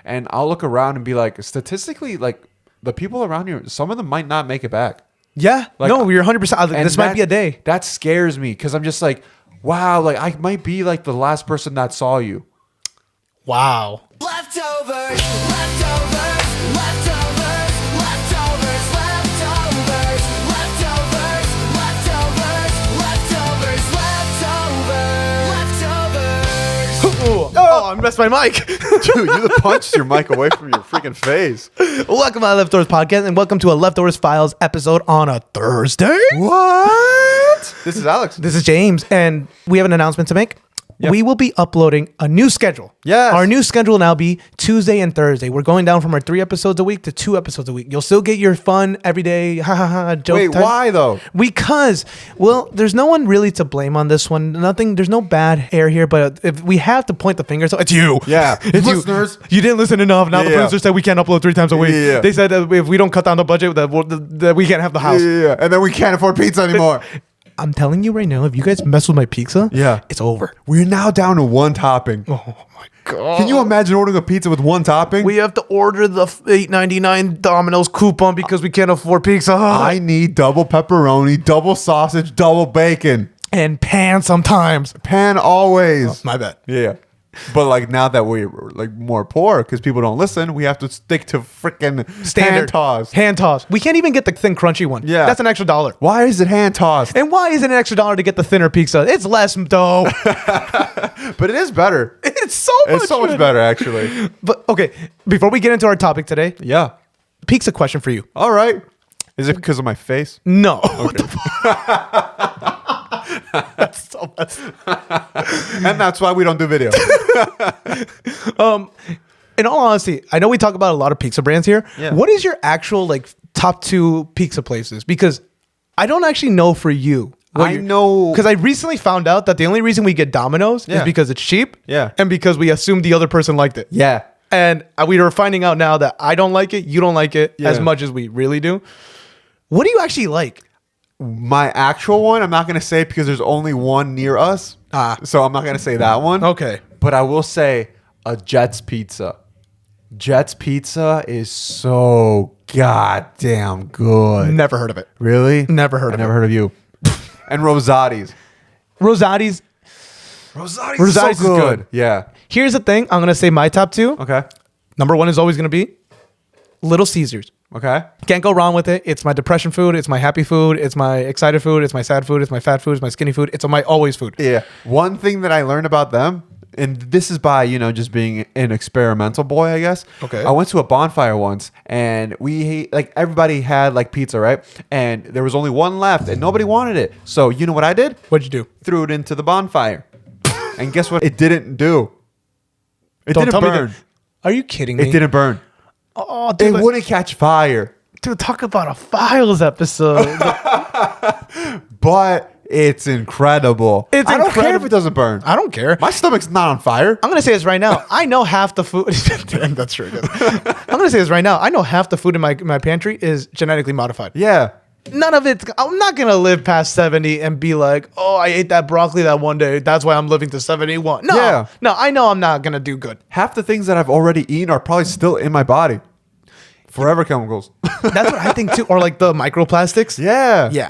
and I'll look around and be like, statistically, like the people around here, some of them might not make it back. Yeah. Like, no, you're 100%. This might be a day. That scares me because I'm just like, wow, like I might be like the last person that saw you. Wow. Leftovers, leftovers, leftovers, leftovers, leftovers, leftovers, leftovers, leftovers, leftovers, leftovers. Oh, I messed my mic. Dude, you punched your mic away from your freaking face. Welcome to the Leftovers Podcast, and welcome to a Leftovers Files episode on a Thursday. What? This is Alex. This is James, and we have an announcement to make. Yep. We will be uploading a new schedule. Yes. Our new schedule will now be Tuesday and Thursday. We're going down from our 3 episodes a week to 2 episodes a week. You'll still get your fun everyday joke. Wait, time. why though? Because, well, there's no one really to blame on this one. There's no bad air here, but if we have to point the finger, so it's you. Yeah. It's Listeners. You didn't listen enough. Now the Yeah. producer said we can't upload 3 times a week. Yeah. They said that if we don't cut down the budget, that we can't have the house. Yeah. And then we can't afford pizza anymore. I'm telling you right now, if you guys mess with my pizza, Yeah. it's over. We're now down to one topping. Oh my God. Can you imagine ordering a pizza with one topping? We have to order the $8.99 Domino's coupon because we can't afford pizza. I need double pepperoni, double sausage, double bacon. And pan sometimes. Pan always. My bad. Yeah. But like now that we're like more poor because people don't listen, we have to stick to freaking hand toss. Hand toss. We can't even get the thin crunchy one. Yeah. That's an extra $1. Why is it hand tossed? And why is it an extra $1 to get the thinner pizza? It's less dough. But it is better. It's so Much better actually. But okay, before we get into our topic today, Yeah. pizza question for you. All right. Is it because of my face? No. And that's why we don't do video. In all honesty, I know we talk about a lot of pizza brands here. Yeah. What is your actual like top 2 pizza places? Because I don't actually know for you. I know because I recently found out that the only reason we get Domino's is because it's cheap. Yeah. And because we assumed the other person liked it. Yeah. And we are finding out now that I don't like it, you don't like it Yeah. as much as we really do. What do you actually like? My actual one, I'm not going to say because there's only one near us. So I'm not going to say that one. Okay. But I will say a Jets Pizza. Jets Pizza is so goddamn good. Never heard of it. Really? Never heard of never it. heard of you. And Rosati's. Rosati's Rosati's is so good. Yeah. Here's the thing. I'm going to say my top 2. Okay. Number 1 is always going to be Little Caesars. Okay. Can't go wrong with it. It's my depression food. It's my happy food. It's my excited food. It's my sad food. It's my fat food. It's my skinny food. It's my always food. Yeah. One thing that I learned about them, and this is by, just being an experimental boy, I guess. Okay. I went to a bonfire once and everybody had like pizza, right? And there was only one left and nobody wanted it. So you know what I did? What'd you do? Threw it into the bonfire. And guess what? It didn't do. It Don't didn't tell burn. me that. Are you kidding me? It didn't burn. Oh, dude. It wouldn't catch fire. Dude, talk about a Files episode. But it's incredible. It's I don't care if incredible. it doesn't burn. I don't care. My stomach's not on fire. I'm going to say this right now. I know half the food. Damn, that's true. I'm going to say this right now. I know half the food in my pantry is genetically modified. Yeah. None of it. I'm not going to live past 70 and be like, oh, I ate that broccoli that one day. That's why I'm living to 71. No. Yeah. No, I know I'm not going to do good. Half the things that I've already eaten are probably still in my body. Forever chemicals. That's what I think too. Or like the microplastics. Yeah. Yeah.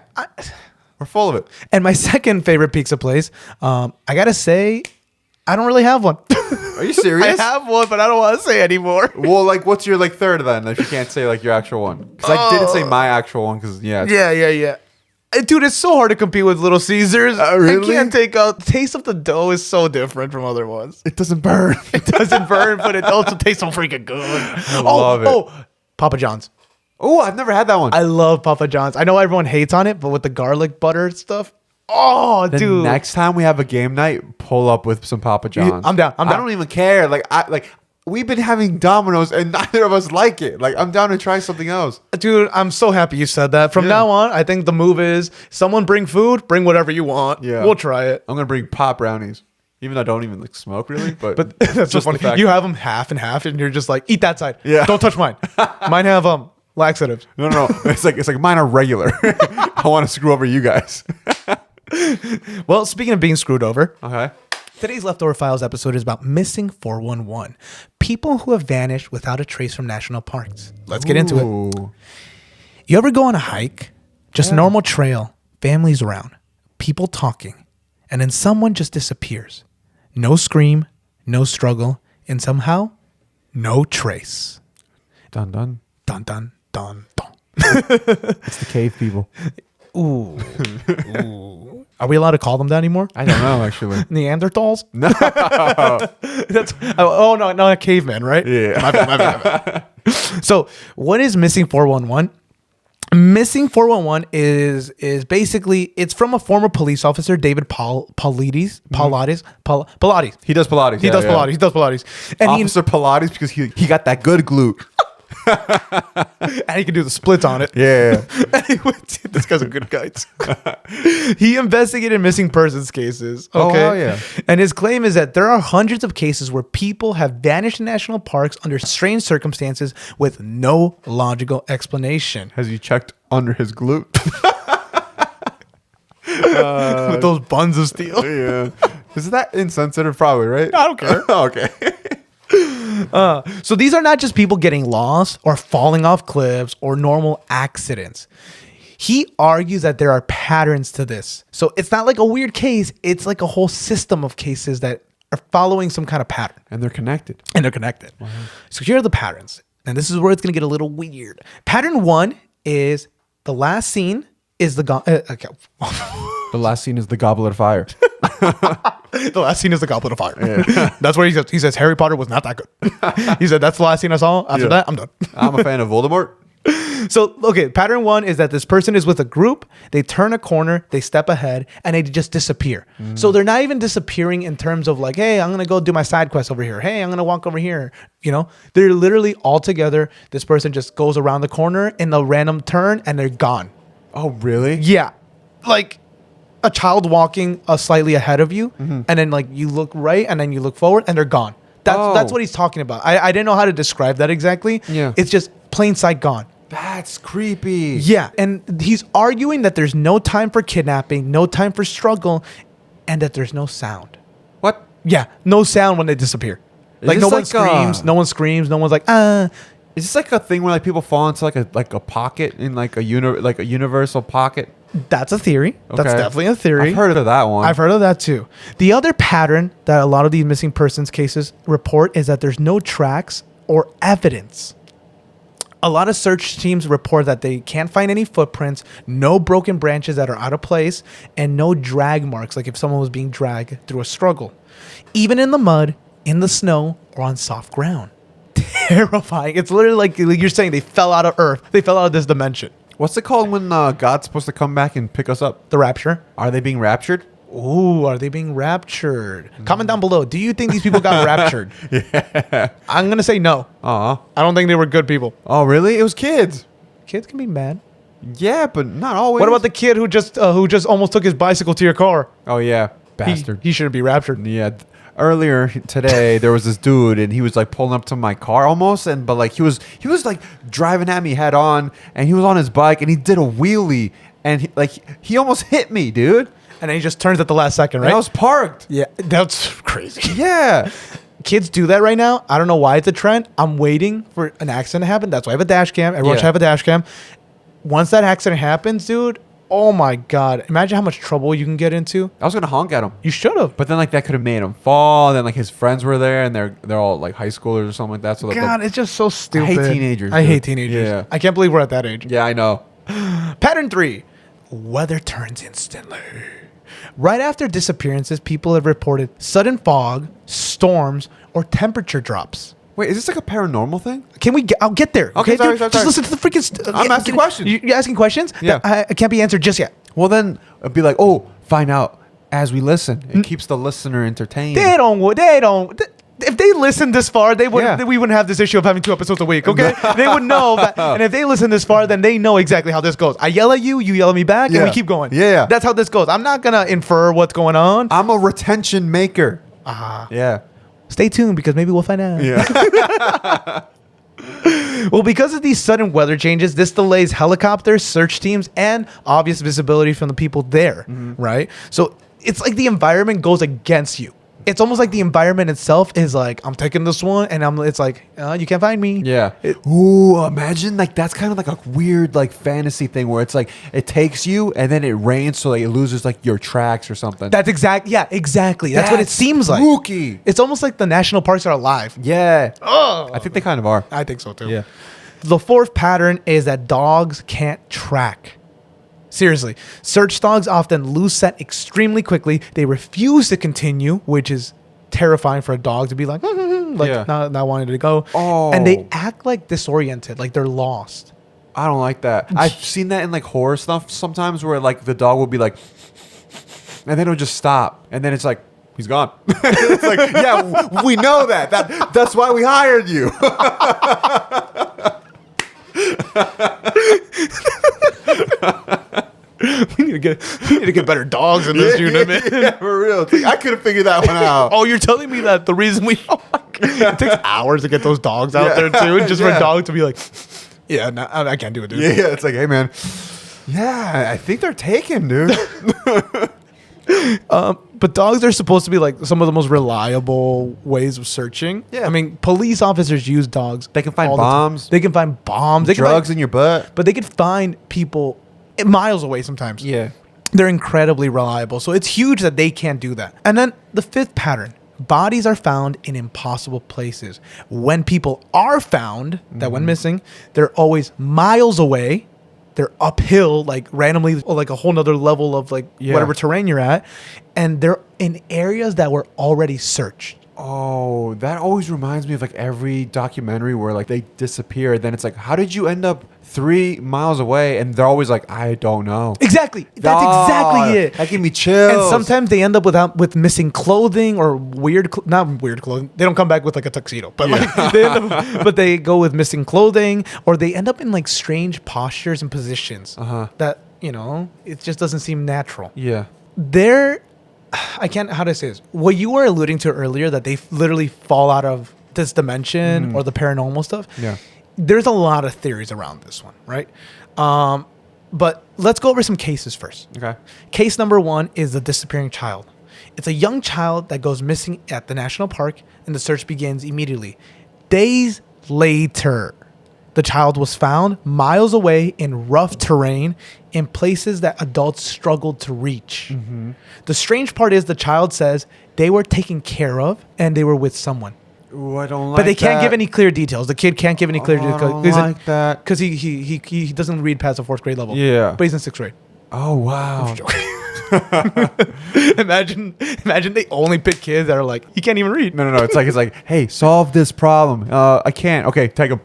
We're full of it. And my second favorite pizza place, I got to say, I don't really have one. Are you serious? I have one, but I don't want to say anymore. Well, like, what's your like third then? If you can't say like your actual one, because I didn't say my actual one. Because Yeah. Dude, it's so hard to compete with Little Caesars. Really? I can't take out. Taste of the dough is so different from other ones. it doesn't burn. It doesn't burn, but it also tastes so freaking good. I love it. Oh, Papa John's. Oh, I've never had that one. I love Papa John's. I know everyone hates on it, but with the garlic butter stuff. Oh, the dude. next time we have a game night, pull up with some Papa John's. I'm down. I don't even care. We've been having Domino's and neither of us like it. Like, I'm down to try something else. Dude, I'm so happy you said that. From now on, I think the move is someone bring food, bring whatever you want. Yeah. We'll try it. I'm gonna bring pop brownies, even though I don't even like smoke really. But That's so just the funny. fact- You have them half and half, and you're just like, eat that side. Yeah. Don't touch mine. Mine have laxatives. No. It's like mine are regular. I want to screw over you guys. Well, speaking of being screwed over, Okay. Today's Leftover Files episode is about missing 411. People who have vanished without a trace from national parks. Let's get into it. Ooh. You ever go on a hike? Just a normal trail, families around, people talking, and then someone just disappears. No scream, no struggle, and somehow, no trace. Dun dun. Dun, dun, dun, dun. It's the cave people. Ooh. Are we allowed to call them that anymore? I don't know, actually. Neanderthals? No. That's no, not cavemen, right? Yeah. My bad. So, what is missing 411? Missing 411 is basically, it's from a former police officer, David Pilates. He does Pilates. He does Pilates. And Officer Pilates because he got that good glute. and he can do the splits on it. Yeah. This guy's a good guy. He investigated missing persons cases. Oh, Okay. hell yeah. And his claim is that there are hundreds of cases where people have vanished in national parks under strange circumstances with no logical explanation. Has he checked under his glute? With those buns of steel. Yeah. Is that insensitive? Probably, right? I don't care. Okay. So these are not just people getting lost or falling off cliffs or normal accidents. He argues that there are patterns to this. So it's not like a weird case. It's like a whole system of cases that are following some kind of pattern. And they're connected. And they're connected. So here are the patterns. And this is where it's going to get a little weird. Pattern 1 is the last scene is the... okay. The last scene is the Goblet of Fire. The last scene is the Goblet of Fire. Yeah. That's where he says Harry Potter was not that good. He said that's the last scene I saw. After that, I'm done. I'm a fan of Voldemort. So, okay, pattern 1 is that this person is with a group, they turn a corner, they step ahead, and they just disappear. So they're not even disappearing in terms of like, hey, I'm going to go do my side quest over here. Hey, I'm going to walk over here. You know, they're literally all together. This person just goes around the corner in a random turn and they're gone. Oh, really? Yeah. Like a child walking slightly ahead of you, and then like you look right and then you look forward and they're gone. That's what he's talking about. I didn't know how to describe that exactly. Yeah. It's just plain sight gone. That's creepy. Yeah, and he's arguing that there's no time for kidnapping, no time for struggle, and that there's no sound. What? Yeah, no sound when they disappear. Like this no one like screams, a- no one screams, no one's like, ah. Is this like a thing where like people fall into like a pocket in like a universal pocket? That's a theory. That's Okay. definitely a theory. I've heard of that one. I've heard of that too. The other pattern that a lot of these missing persons cases report is that there's no tracks or evidence. A lot of search teams report that they can't find any footprints, no broken branches that are out of place, and no drag marks, like if someone was being dragged through a struggle. Even in the mud, in the snow, or on soft ground. Terrifying. It's literally like you're saying they fell out of Earth. They fell out of this dimension. What's it called when God's supposed to come back and pick us up? The rapture. Are they being raptured? Ooh, are they being raptured? Comment down below. Do you think these people got raptured? Yeah. I'm going to say no. Aw. I don't think they were good people. Oh, really? It was kids. Kids can be mad. Yeah, but not always. What about the kid who just almost took his bicycle to your car? Oh, yeah. Bastard. He shouldn't be raptured. Yeah. Earlier today, there was this dude, and he was like pulling up to my car almost, but like he was like driving at me head on, and he was on his bike, and he did a wheelie, and he almost hit me, dude. And then he just turns at the last second, right? And I was parked. Yeah, that's crazy. Yeah. Kids do that right now. I don't know why it's a trend. I'm waiting for an accident to happen. That's why I have a dash cam. Everyone should have a dash cam. Once that accident happens, dude, oh my God. Imagine how much trouble you can get into. I was gonna honk at him, You should have. but then like that could have made him fall. And then like his friends were there, and they're all like high schoolers or something like that. So like, God, it's just so stupid. hate teenagers, I dude. hate teenagers. Yeah. I can't believe we're at that age. yeah, I know. Pattern 3. Weather turns instantly. Right after disappearances, people have reported sudden fog, storms, or temperature drops. Wait, is this like a paranormal thing? Can we get... I'll get there. Okay, sorry. Just listen to the freaking... I'm asking questions. You're asking questions? Yeah. That I can't be answered just yet. Well, then it'd be like, oh, find out as we listen. It keeps the listener entertained. They don't... If they listened this far, we wouldn't have this issue of having 2 episodes a week, okay? They would know. And if they listen this far, then they know exactly how this goes. I yell at you, you yell at me back, and Yeah. we keep going. Yeah. That's how this goes. I'm not going to infer what's going on. I'm a retention maker. Yeah. Stay tuned because maybe we'll find out. Yeah. Well, because of these sudden weather changes, this delays helicopters, search teams, and obvious visibility from the people there, right? So it's like the environment goes against you. It's almost like the environment itself is like, I'm taking this one, and it's like, you can't find me. Yeah. Ooh, imagine like that's kind of like a weird like fantasy thing where it's like it takes you and then it rains, so like it loses like your tracks or something. That's exactly. Yeah, exactly. That's what it seems like. Spooky. It's almost like the national parks are alive. Yeah. Oh, I think they kind of are. I think so too. Yeah. The fourth pattern is that dogs can't track. Seriously, search dogs often lose scent extremely quickly. They refuse to continue, which is terrifying for a dog to be like, Yeah. not wanting to go. Oh. And they act like disoriented, like they're lost. I don't like that. I've seen that in like horror stuff sometimes where like the dog will be like, and then it'll just stop, and then it's like he's gone. It's like, yeah, we know that's why we hired you. We need to get better dogs in this unit, man. Yeah, for real. It's like, I could have figured that one out. Oh, you're telling me that the reason it takes hours to get those dogs out there too, just for a dog to be like, yeah, no, I can't do it, dude. Yeah, it's like, hey man, yeah, I think they're taken, dude. But dogs are supposed to be like some of the most reliable ways of searching. Yeah. I mean, police officers use dogs. They can find all the time. bombs. They can find bombs. They can Drugs find, in your butt. but they can find people miles away sometimes. Yeah. They're incredibly reliable. So it's huge that they can't do that. And then the fifth pattern. Bodies are found in impossible places. When people are found that went missing, they're always miles away. They're uphill, like randomly, or like a whole nother level of like whatever terrain you're at. And they're in areas that were already searched. Oh, that always reminds me of like every documentary where like they disappear. Then it's like, how did you end up 3 miles away? And they're always like, I don't know. Exactly. That's exactly it. That give me chills. And sometimes they end up with missing clothing or not weird clothing. They don't come back with like a tuxedo, but like but they go with missing clothing, or they end up in like strange postures and positions that it just doesn't seem natural. Yeah. I can't. How do I say this? What you were alluding to earlier, that they literally fall out of this dimension or the paranormal stuff. Yeah. There's a lot of theories around this one, right? But let's go over some cases first. Okay. Case number 1 is the disappearing child. It's a young child that goes missing at the national park, and the search begins immediately. Days later, the child was found miles away in rough terrain in places that adults struggled to reach. The strange part is the child says they were taken care of and they were with someone. Ooh, I don't like that. But they can't give any clear details. The kid can't give any clear details. I don't like that. Because he doesn't read past the 4th grade level. Yeah. But he's in 6th grade. Oh, wow. Imagine they only pick kids that are like, he can't even read. No. It's like, hey, solve this problem. I can't. Okay, take him.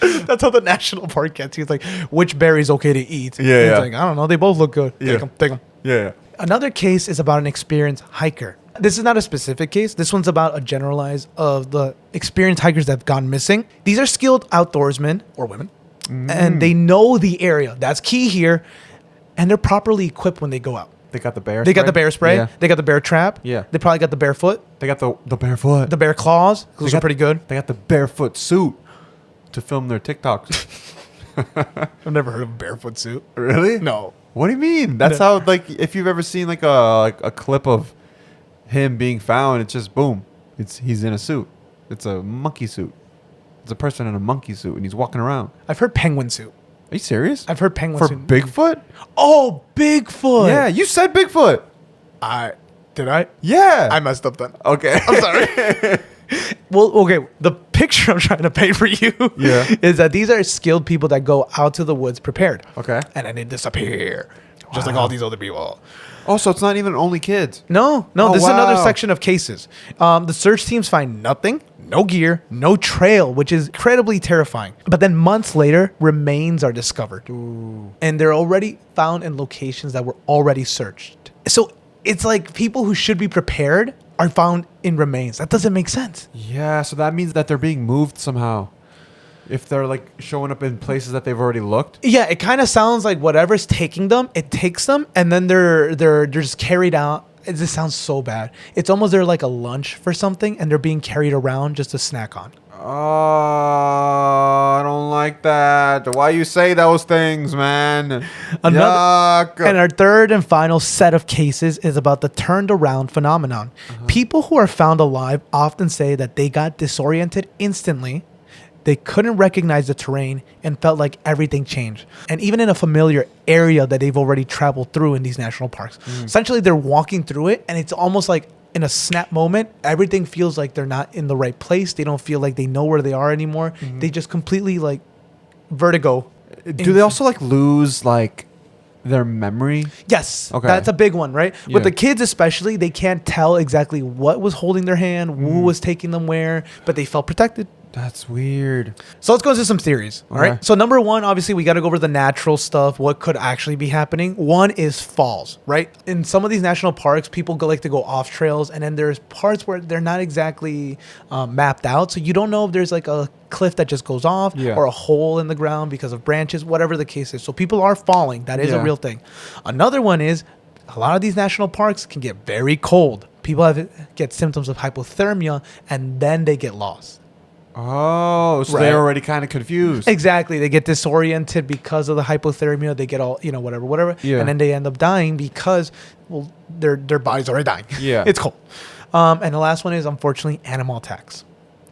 That's how the national park gets you. It's like, which berry's okay to eat? Yeah, And it's yeah. like, I don't know. They both look good. Yeah. Take them. Yeah. Another case is about an experienced hiker. This is not a specific case. This one's about a generalized of the experienced hikers that have gone missing. These are skilled outdoorsmen or women, and they know the area. That's key here. And they're properly equipped when they go out. They got the bear They got the bear spray. Yeah. They got the bear trap. Yeah. They probably got the barefoot, They got the barefoot. the bear claws. Those They are got- pretty good. They got the barefoot suit to film their TikToks. I've never heard of a barefoot suit. Really? No. What do you mean? That's how, like, if you've ever seen like a clip of him being found, it's just boom. He's in a suit. It's a monkey suit. It's a person in a monkey suit, and he's walking around. I've heard penguin suit. Are you serious? I've heard penguin For suit. Bigfoot? Oh, Bigfoot. Yeah, you said Bigfoot. Did I? Yeah. I messed up then. okay. I'm sorry. Well, okay. The picture I'm trying to paint for you is that these are skilled people that go out to the woods prepared. Okay. And then they disappear. Just like all these other people. Oh, so it's not even only kids. No. Oh, This is another wow. section of cases. The search teams find nothing, no gear, no trail, which is incredibly terrifying. But then months later, remains are discovered. Ooh. And they're already found in locations that were already searched. So it's like people who should be prepared are found in remains. That doesn't make sense. Yeah, so that means that they're being moved somehow. If they're like showing up in places that they've already looked. Yeah, it kind of sounds like whatever's taking them, it takes them, and then they're just carried out This sounds so bad. It's almost they're like a lunch for something, and they're being carried around just to snack on. Oh, I don't like that. Why you say those things, man? Another- Yuck. And our third and final set of cases is about the turned around phenomenon. People who are found alive often say that they got disoriented instantly. They couldn't recognize the terrain and felt like everything changed. And even in a familiar area that they've already traveled through in these national parks. Essentially, they're walking through it, and it's almost like in a snap moment, everything feels like they're not in the right place. They don't feel like they know where they are anymore. They just completely like vertigo. Do they also like lose like their memory? Yes. Okay. That's a big one, right? Yeah. With the kids especially, they can't tell exactly what was holding their hand, who was taking them where, but they felt protected. That's weird. So let's go into some theories. All Okay. right. So number one, obviously, we got to go over the natural stuff. What could actually be happening? One is falls. Right. In some of these national parks, people like to go off trails, and then there's parts where they're not exactly mapped out. So you don't know if there's like a cliff that just goes off Yeah. or a hole in the ground because of branches, whatever the case is. So people are falling. That is a Yeah. real thing. Another one is a lot of these national parks can get very cold. People get symptoms of hypothermia, and then they get lost. Oh, so Right. they're already kind of confused. Exactly. They get disoriented because of the hypothermia. They get all, whatever. Yeah. And then they end up dying because, well, their bodies already dying. Yeah. It's cold. And the last one is, unfortunately, animal attacks.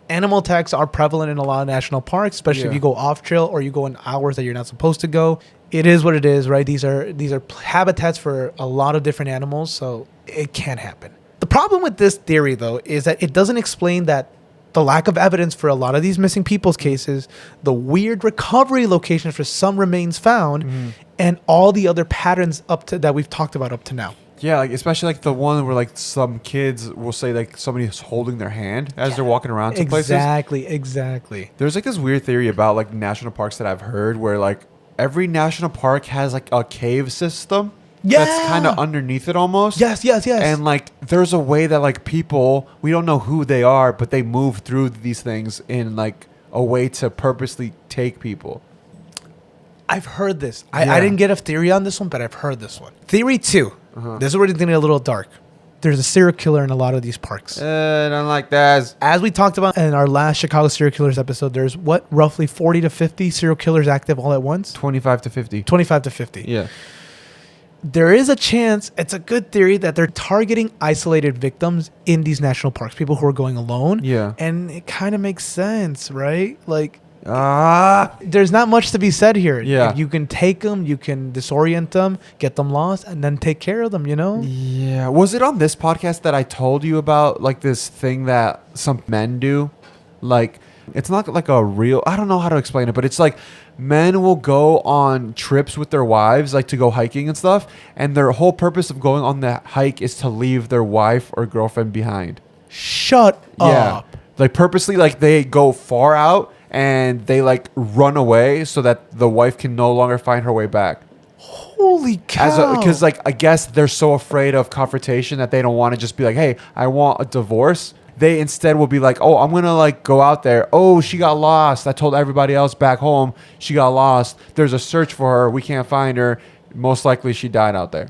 Animal attacks are prevalent in a lot of national parks, especially if Yeah. you go off trail or you go in hours that you're not supposed to go. It is what it is, right? These are habitats for a lot of different animals, so it can happen. The problem with this theory, though, is that it doesn't explain that the lack of evidence for a lot of these missing people's cases, the weird recovery locations for some remains found, and all the other patterns that we've talked about up to now. Yeah, like especially like the one where like some kids will say like somebody's holding their hand as they're walking around to places. Exactly. There's like this weird theory about like national parks that I've heard where like every national park has like a cave system that's Yeah. kind of underneath it almost. Yes. And like there's a way that like people, we don't know who they are, but they move through these things in like a way to purposely take people. I've heard this. Yeah. I didn't get a theory on this one, but I've heard this one. Theory 2. This is where it's going to get a little dark. There's a serial killer in a lot of these parks. I don't like that. As we talked about in our last Chicago serial killers episode, there's roughly 40 to 50 serial killers active all at once? 25 to 50. 25 to 50. Yeah. There is a chance, it's a good theory, that they're targeting isolated victims in these national parks, people who are going alone. Yeah. And it kind of makes sense, right? Like, Ah. there's not much to be said here. Yeah. If you can take them, you can disorient them, get them lost, and then take care of them, Yeah. Was it on this podcast that I told you about like this thing that some men do? Like, it's not like a real, I don't know how to explain it, but it's like men will go on trips with their wives, like to go hiking and stuff. And their whole purpose of going on that hike is to leave their wife or girlfriend behind. Shut Yeah. up. Like purposely, like they go far out and they like run away so that the wife can no longer find her way back. Holy cow. Because like I guess they're so afraid of confrontation that they don't want to just be like, hey, I want a divorce. They instead will be like, oh, I'm gonna like go out there. Oh, she got lost. I told everybody else back home she got lost. There's a search for her. We can't find her. Most likely she died out there.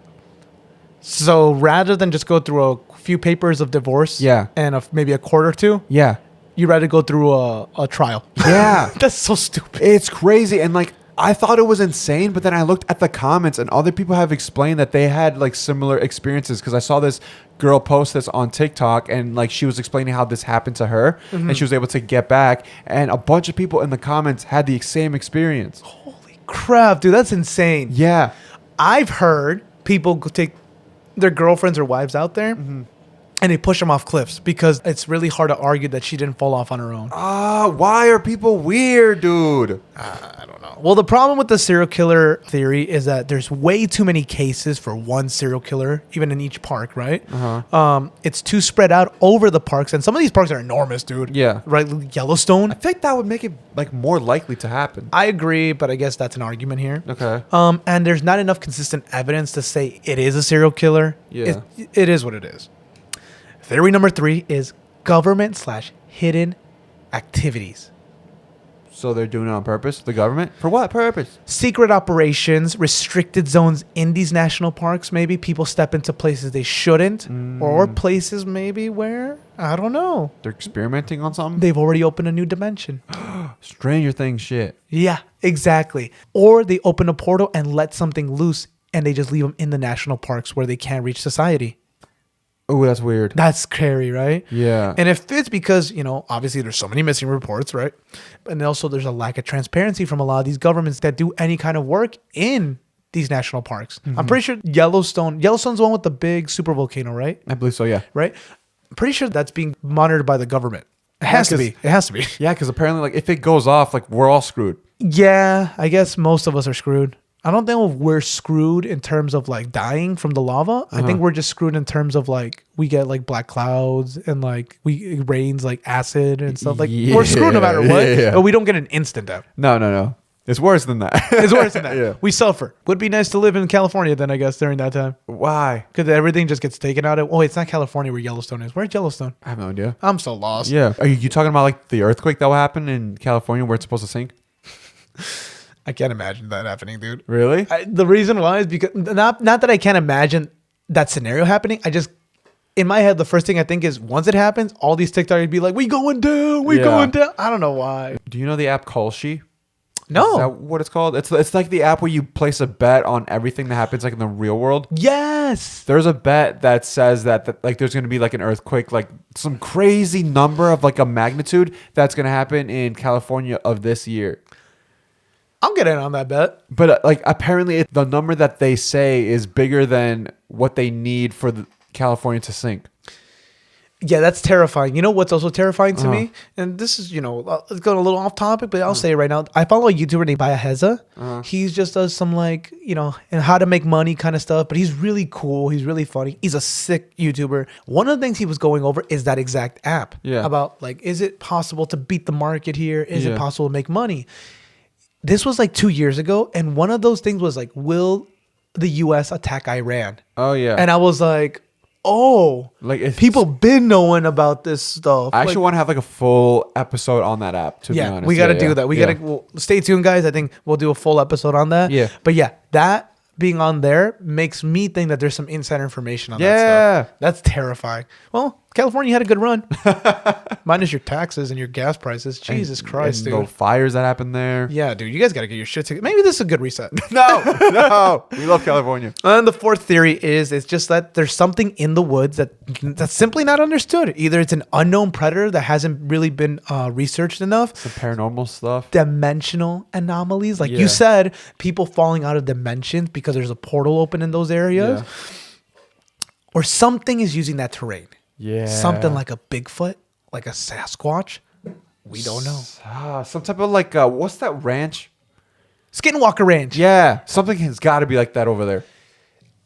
So rather than just go through a few papers of divorce Yeah. and maybe a court or two, Yeah. you'd rather go through a trial. Yeah. That's so stupid. It's crazy. And like I thought it was insane, but then I looked at the comments and other people have explained that they had like similar experiences because I saw this girl post this on TikTok and like she was explaining how this happened to her and she was able to get back and a bunch of people in the comments had the same experience. Holy crap, dude, that's insane. Yeah. I've heard people take their girlfriends or wives out there and they push them off cliffs because it's really hard to argue that she didn't fall off on her own. Why are people weird, dude? I don't know. Well, the problem with the serial killer theory is that there's way too many cases for one serial killer, even in each park, right? It's too spread out over the parks, and some of these parks are enormous, dude. Yeah. Right? Yellowstone. I think that would make it like more likely to happen. I agree, but I guess that's an argument here. Okay. And there's not enough consistent evidence to say it is a serial killer. Yeah. It is what it is. Theory number 3 is government/hidden activities. So they're doing it on purpose? The government? For what purpose? Secret operations, restricted zones in these national parks. Maybe people step into places they shouldn't, or places maybe where, I don't know, They're experimenting on something? they've already opened a new dimension. Stranger Things shit. Yeah, exactly. Or they open a portal and let something loose and they just leave them in the national parks where they can't reach society. Oh, that's weird. That's scary, right? Yeah. And if it's because, obviously there's so many missing reports, right? And also there's a lack of transparency from a lot of these governments that do any kind of work in these national parks. I'm pretty sure Yellowstone's the one with the big super volcano, right? I believe so, yeah. Right? I'm pretty sure that's being monitored by the government. It has to be. It has to be. Yeah, because apparently, like, if it goes off, like, we're all screwed. Yeah, I guess most of us are screwed. I don't think we're screwed in terms of like dying from the lava. I think we're just screwed in terms of like we get like black clouds and like it rains like acid and stuff. Like we're screwed no matter what, but we don't get an instant death. No. It's worse than that. It's worse than that. Yeah. We suffer. Would be nice to live in California then, I guess, during that time. Why? Because everything just gets taken out of. Oh, it's not California where Yellowstone is. Where's Yellowstone? I have no idea. I'm so lost. Yeah. Are you talking about like the earthquake that will happen in California where it's supposed to sink? I can't imagine that happening, dude. Really? The reason why is because not that I can't imagine that scenario happening. I just in my head the first thing I think is once it happens, all these TikTokers would be like, "We going down, we going down." I don't know why. Do you know the app Kalshi? No. Is that what it's called? It's like the app where you place a bet on everything that happens like in the real world. Yes. There's a bet that says that like there's going to be like an earthquake, like some crazy number of like a magnitude that's going to happen in California of this year. I'll get in on that bet. But like apparently the number that they say is bigger than what they need for California to sink. Yeah, that's terrifying. You know what's also terrifying to me? And this is, it's going a little off topic, but I'll say it right now. I follow a YouTuber named Bayaheza. He just does some like, and how to make money kind of stuff, but he's really cool. He's really funny. He's a sick YouTuber. One of the things he was going over is that exact app. Yeah. About like, is it possible to beat the market here? Is it Yeah. possible to make money? This was like 2 years ago. And one of those things was like, will the US attack Iran? Oh yeah. And I was like, oh, Like, if people been knowing about this stuff. I actually want to have like a full episode on that app, to be honest. we got to do Yeah. that. We Yeah. got to stay tuned, guys. I think we'll do a full episode on that. Yeah. But yeah, that being on there makes me think that there's some insider information on that Yeah. stuff. That's terrifying. Well, California had a good run. Minus your taxes and your gas prices. Jesus Christ, and dude. the fires that happened there. Yeah, dude, you guys got to get your shit together. Maybe this is a good reset. No. We love California. And the fourth theory is it's just that there's something in the woods that's simply not understood. Either it's an unknown predator that hasn't really been researched enough. Some paranormal stuff. Dimensional anomalies, like Yeah. you said, people falling out of dimensions because there's a portal open in those areas, or something is using that terrain. Yeah. Something like a Bigfoot, like a Sasquatch. We don't know. Some type of like, what's that ranch? Skinwalker Ranch. Yeah. Something has got to be like that over there.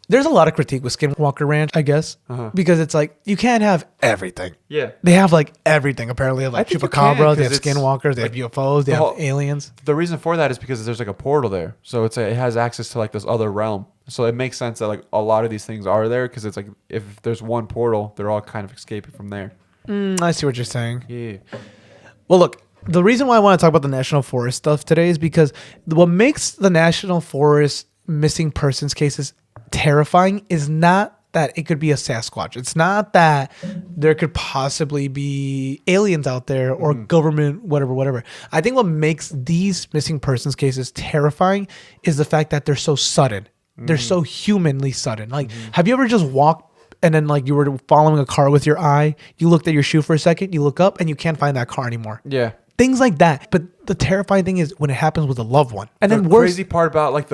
There's a lot of critique with Skinwalker Ranch, I guess, because it's like you can't have everything. Yeah. They have like everything. Apparently, they have like I think you chupacabras, can, they have 'cause it's skinwalkers, they like have UFOs, they the have whole- aliens. The reason for that is because there's like a portal there. So it has access to like this other realm. So it makes sense that like a lot of these things are there because it's like if there's one portal, they're all kind of escaping from there. I see what you're saying. Yeah. Well, look, the reason why I want to talk about the National Forest stuff today is because what makes the National Forest missing persons cases terrifying is not that it could be a Sasquatch. It's not that there could possibly be aliens out there or government, whatever. I think what makes these missing persons cases terrifying is the fact that they're so sudden. They're so humanly sudden. Like, have you ever just walked and then like you were following a car with your eye, you looked at your shoe for a second, you look up and you can't find that car anymore. Yeah. Things like that. But the terrifying thing is when it happens with a loved one. And The then worse, crazy part about like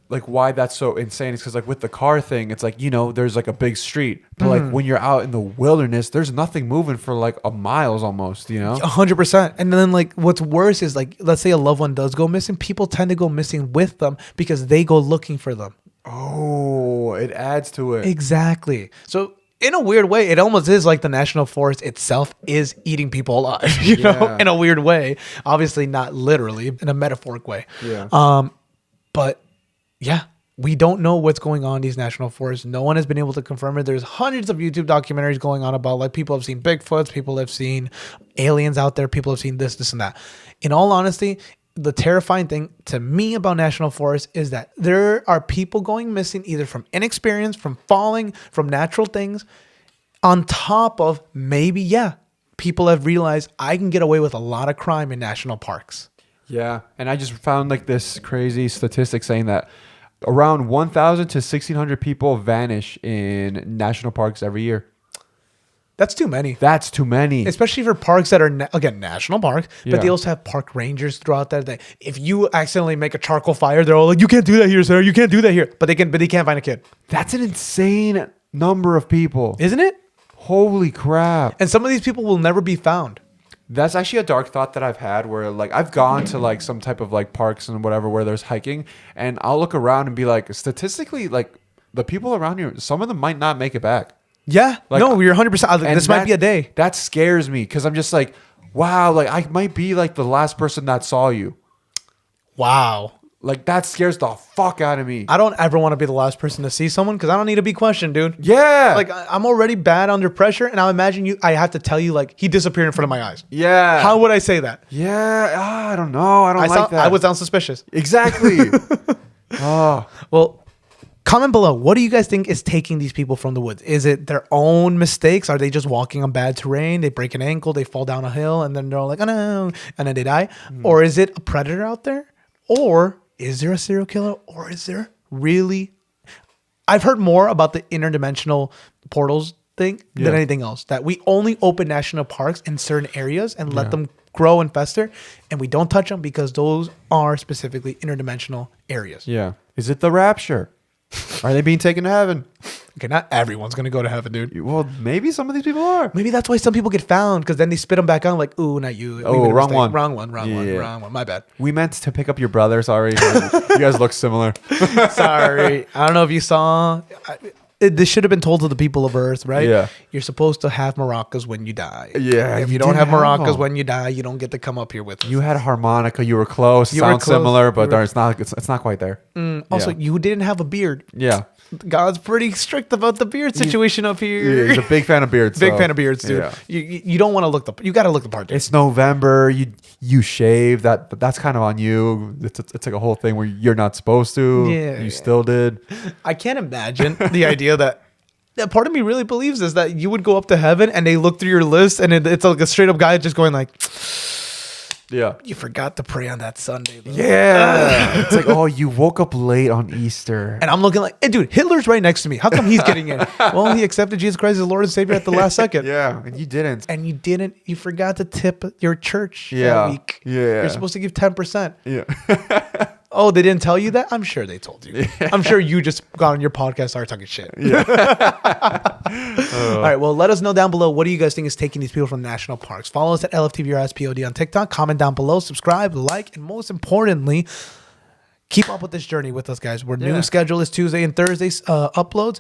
like why that's so insane is because like with the car thing, it's like, there's like a big street, but like when you're out in the wilderness, there's nothing moving for like a miles almost, 100%. And then like what's worse is like, let's say a loved one does go missing, people tend to go missing with them because they go looking for them. Oh, it adds to it. Exactly. So in a weird way, it almost is like the National Forest itself is eating people alive, Yeah. in a weird way. Obviously not literally, in a metaphoric way. Yeah. But yeah, we don't know what's going on in these national forests. No one has been able to confirm it. There's hundreds of YouTube documentaries going on about, like, people have seen Bigfoots, people have seen aliens out there, people have seen this, and that. In all honesty, the terrifying thing to me about national forests is that there are people going missing either from inexperience, from falling, from natural things, on top of maybe, people have realized I can get away with a lot of crime in national parks. Yeah. And I just found like this crazy statistic saying that around 1,000 to 1,600 people vanish in national parks every year. That's too many. That's too many. Especially for parks that are, again, national parks, Yeah. but they also have park rangers throughout there. That if you accidentally make a charcoal fire, they're all like, "You can't do that here, sir. You can't do that here." But they can't find a kid. That's an insane number of people. Isn't it? Holy crap. And some of these people will never be found. That's actually a dark thought that I've had where like I've gone to like some type of like parks and whatever where there's hiking, and I'll look around and be like, statistically, like the people around here, some of them might not make it back. Yeah. Like, no, you're 100%. And This might be a day. That scares me because I'm just like, wow, like I might be like the last person that saw you. Wow. Like that scares the fuck out of me. I don't ever want to be the last person to see someone because I don't need to be questioned, dude. Yeah. Like, I'm already bad under pressure, and I imagine I have to tell you, like, he disappeared in front of my eyes. Yeah. How would I say that? Yeah. I don't know. I don't like that. I would sound suspicious. Exactly. Oh. Well, comment below. What do you guys think is taking these people from the woods? Is it their own mistakes? Are they just walking on bad terrain? They break an ankle, they fall down a hill, and then they're all like, "Oh no," and then they die? Or is it a predator out there? Or is there a serial killer? Or is there really... I've heard more about the interdimensional portals thing than Yeah. anything else. That we only open national parks in certain areas and let them grow and fester, and we don't touch them because those are specifically interdimensional areas. Yeah. Is it the rapture? Are they being taken to heaven? Okay, not everyone's gonna go to heaven, dude. Well, maybe some of these people are. Maybe that's why some people get found, because then they spit them back on, like, "Ooh, not you." We Oh, made a wrong mistake. one. Wrong one. Yeah. Wrong one. My bad. We meant to pick up your brother. Sorry. You guys look similar. Sorry. I don't know if you saw. This should have been told to the people of Earth, right? Yeah. You're supposed to have maracas when you die. Yeah, If you you don't didn't have have maracas them. when you die, you don't get to come up here with us. You had a harmonica. You were close. You were Sounds close. similar, but You were- it's not. It's not quite there. Also, Yeah. you didn't have a beard. Yeah. God's pretty strict about the beard situation up here. Yeah, he's a big fan of beards. Big so, fan of beards, dude. yeah. You don't want to look you got to look the part. Dude. It's November. You shave. That's kind of on you. It's like a whole thing where you're not supposed to. Yeah. You still did. I can't imagine the idea that part of me really believes is that you would go up to heaven and they look through your list and it's like a straight up guy just going like, Yeah. "You forgot to pray on that Sunday." Though." Yeah. It's like, oh, you woke up late on Easter. And I'm looking like, "Hey, dude, Hitler's right next to me. How come he's getting in?" Well, he accepted Jesus Christ as Lord and Savior at the last second. Yeah, and you didn't. And you didn't. You forgot to tip your church Yeah. that week. Yeah. You're supposed to give 10%. Yeah. Oh, they didn't tell you that? I'm sure they told you. I'm sure you just got on your podcast and started talking shit. Yeah. All right. Well, let us know down below. What do you guys think is taking these people from national parks? Follow us at LFTVRSPOD on TikTok. Comment down below. Subscribe, like, and most importantly, keep up with this journey with us, guys. Our new schedule is Tuesday and Thursdays uploads.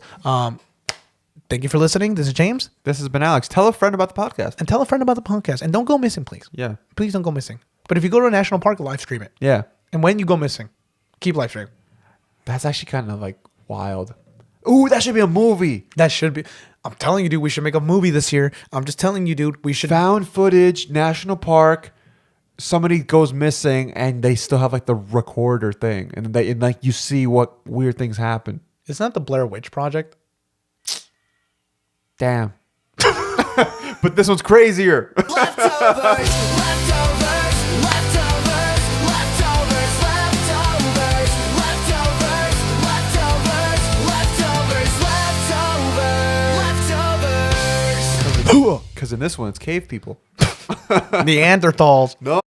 Thank you for listening. This is James. This has been Alex. Tell a friend about the podcast. And tell a friend about the podcast. And don't go missing, please. Yeah. Please don't go missing. But if you go to a national park, live stream it. Yeah. And when you go missing, keep live streaming. That's actually kind of like wild. Ooh, that should be a movie. That should be. I'm telling you, dude, we should make a movie this year. I'm just telling you, dude, we should. Found footage, national park. Somebody goes missing, and they still have like the recorder thing, and like you see what weird things happen. Isn't that the Blair Witch Project? Damn. But this one's crazier. Leftovers, leftovers, leftovers, leftovers, leftovers, leftovers, leftovers, leftovers, leftovers. Because in this one, it's cave people. Neanderthals. No.